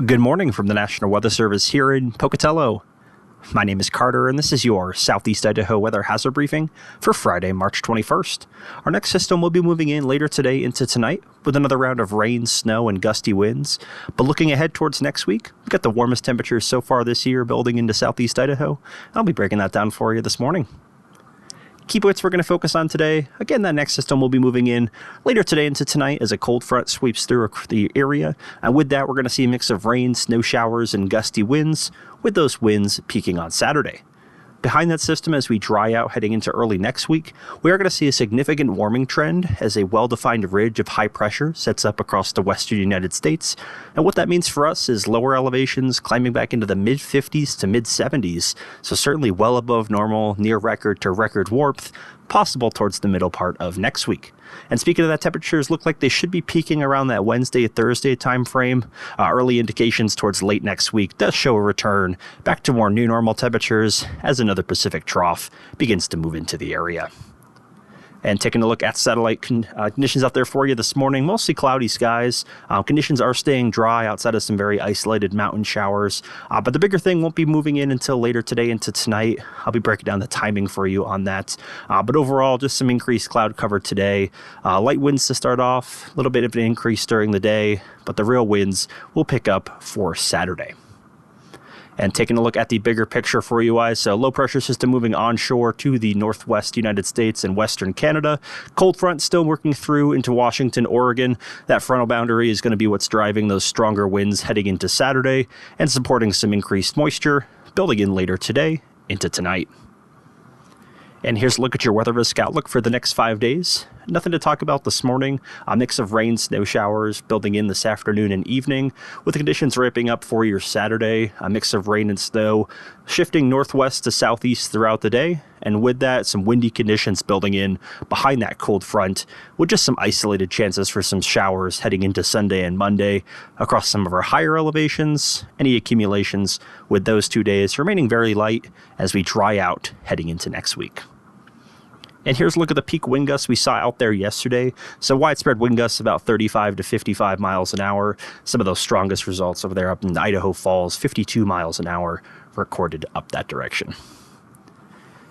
Good morning from the National Weather Service here in Pocatello. My name is Carter, and this is your Southeast Idaho weather hazard briefing for Friday, March 21st. Our next system will be moving in later today into tonight with another round of rain, snow, and gusty winds. But looking ahead towards next week, we've got the warmest temperatures so far this year building into Southeast Idaho. I'll be breaking that down for you this morning. Key points we're going to focus on today. Again, that next system will be moving in later today into tonight as a cold front sweeps through the area. And with that, we're going to see a mix of rain, snow showers, and gusty winds, with those winds peaking on Saturday. Behind that system, as we dry out heading into early next week, we are going to see a significant warming trend as a well-defined ridge of high pressure sets up across the western United States. And what that means for us is lower elevations climbing back into the mid-50s to mid-70s, so certainly well above normal, near record to record warmth, possible towards the middle part of next week. And speaking of that, temperatures look like they should be peaking around that Wednesday, Thursday time frame. Early indications towards late next week does show a return back to more new normal temperatures as another Pacific trough begins to move into the area. And taking a look at satellite conditions out there for you this morning, mostly cloudy skies. Conditions are staying dry outside of some very isolated mountain showers. But the bigger thing won't be moving in until later today into tonight. I'll be breaking down the timing for you on that. But overall, just some increased cloud cover today. Light winds to start off, a little bit of an increase during the day, but the real winds will pick up for Saturday. And taking a look at the bigger picture for you guys, so low pressure system moving onshore to the northwest United States and western Canada. Cold front still working through into Washington, Oregon. That frontal boundary is going to be what's driving those stronger winds heading into Saturday and supporting some increased moisture building in later today into tonight. And here's a look at your weather risk outlook for the next 5 days. Nothing to talk about this morning. A mix of rain, snow showers building in this afternoon and evening, with the conditions ramping up for your Saturday. A mix of rain and snow shifting northwest to southeast throughout the day. And with that, some windy conditions building in behind that cold front, with just some isolated chances for some showers heading into Sunday and Monday across some of our higher elevations. Any accumulations with those 2 days remaining very light as we dry out heading into next week. And here's a look at the peak wind gusts we saw out there yesterday. So widespread wind gusts about 35 to 55 miles an hour. Some of those strongest results over there up in Idaho Falls, 52 miles an hour recorded up that direction.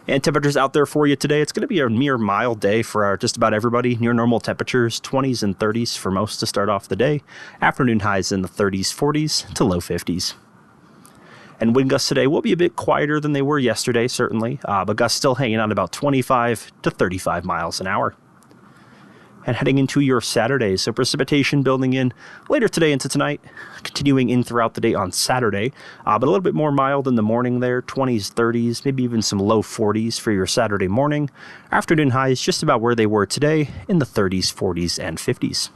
And temperatures out there for you today. It's going to be a mere mild day for just about everybody. Near normal temperatures, 20s and 30s for most to start off the day. Afternoon highs in the 30s, 40s to low 50s. And wind gusts today will be a bit quieter than they were yesterday, certainly, but gusts still hanging on about 25 to 35 miles an hour. And heading into your Saturday, so precipitation building in later today into tonight, continuing in throughout the day on Saturday, but a little bit more mild in the morning there, 20s, 30s, maybe even some low 40s for your Saturday morning. Afternoon highs just about where they were today in the 30s, 40s, and 50s.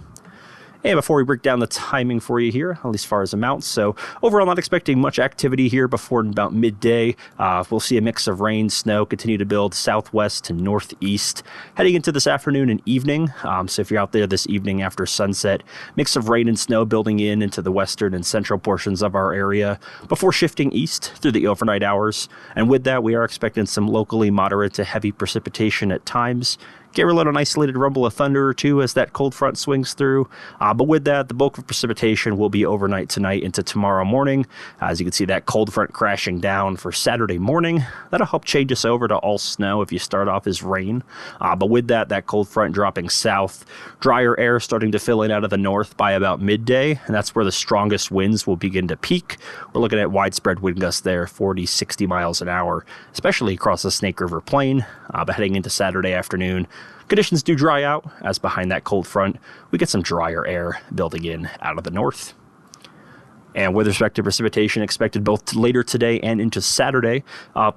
And before we break down the timing for you here, at least as far as amounts, so overall not expecting much activity here before about midday. We'll see a mix of rain, snow continue to build southwest to northeast heading into this afternoon and evening. So if you're out there this evening after sunset, mix of rain and snow building in into the western and central portions of our area before shifting east through the overnight hours. And with that, we are expecting some locally moderate to heavy precipitation at times. Get a little isolated rumble of thunder or two as that cold front swings through. But with that, the bulk of precipitation will be overnight tonight into tomorrow morning. As you can see, that cold front crashing down for Saturday morning. That'll help change us over to all snow if you start off as rain. But with that, that cold front dropping south, drier air starting to fill in out of the north by about midday. And that's where the strongest winds will begin to peak. We're looking at widespread wind gusts there, 40, 60 miles an hour, especially across the Snake River Plain. But heading into Saturday afternoon, conditions do dry out as behind that cold front, we get some drier air building in out of the north. And with respect to precipitation expected both later today and into Saturday,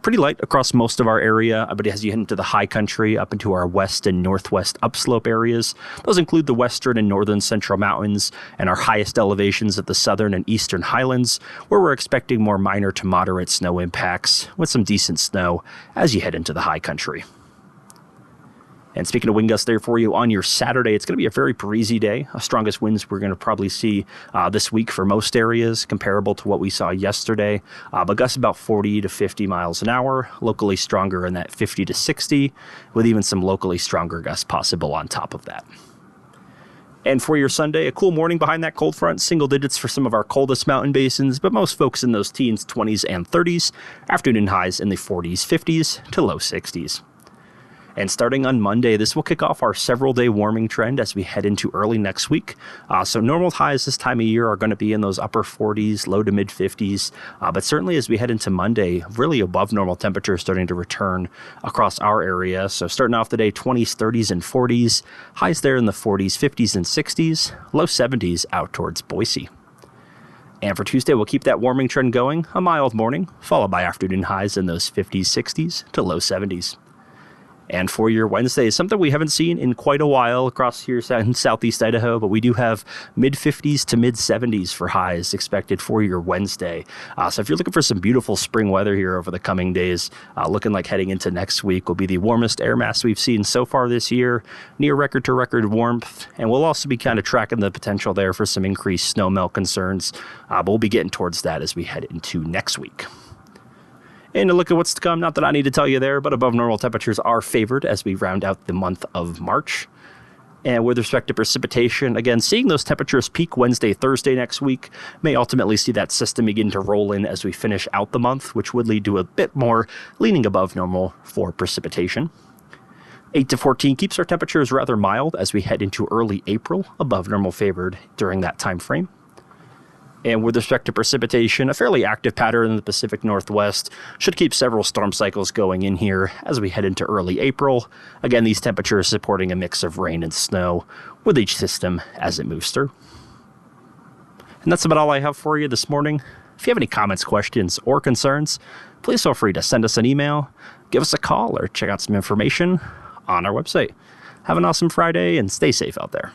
pretty light across most of our area, but as you head into the high country, up into our west and northwest upslope areas, those include the western and northern central mountains and our highest elevations at the southern and eastern highlands, where we're expecting more minor to moderate snow impacts with some decent snow as you head into the high country. And speaking of wind gusts there for you on your Saturday, it's going to be a very breezy day. Strongest winds we're going to probably see this week for most areas, comparable to what we saw yesterday. But gusts about 40 to 50 miles an hour, locally stronger in that 50 to 60, with even some locally stronger gusts possible on top of that. And for your Sunday, a cool morning behind that cold front, single digits for some of our coldest mountain basins, but most folks in those teens, 20s, and 30s. Afternoon highs in the 40s, 50s to low 60s. And starting on Monday, this will kick off our several-day warming trend as we head into early next week. So normal highs this time of year are going to be in those upper 40s, low to mid 50s. But certainly as we head into Monday, really above normal temperatures starting to return across our area. So starting off the day, 20s, 30s, and 40s. Highs there in the 40s, 50s, and 60s. Low 70s out towards Boise. And for Tuesday, we'll keep that warming trend going. A mild morning, followed by afternoon highs in those 50s, 60s to low 70s. And for your Wednesday is something we haven't seen in quite a while across here in southeast Idaho, but we do have mid 50s to mid 70s for highs expected for your Wednesday. So if you're looking for some beautiful spring weather here over the coming days, looking like heading into next week will be the warmest air mass we've seen so far this year, near record to record warmth. And we'll also be kind of tracking the potential there for some increased snowmelt concerns, but we'll be getting towards that as we head into next week. And to look at what's to come, not that I need to tell you there, but above normal temperatures are favored as we round out the month of March. And with respect to precipitation, again, seeing those temperatures peak Wednesday, Thursday next week may ultimately see that system begin to roll in as we finish out the month, which would lead to a bit more leaning above normal for precipitation. 8 to 14 keeps our temperatures rather mild as we head into early April, above normal favored during that time frame. And with respect to precipitation, a fairly active pattern in the Pacific Northwest should keep several storm cycles going in here as we head into early April. Again, these temperatures supporting a mix of rain and snow with each system as it moves through. And that's about all I have for you this morning. If you have any comments, questions, or concerns, please feel free to send us an email, give us a call, or check out some information on our website. Have an awesome Friday and stay safe out there.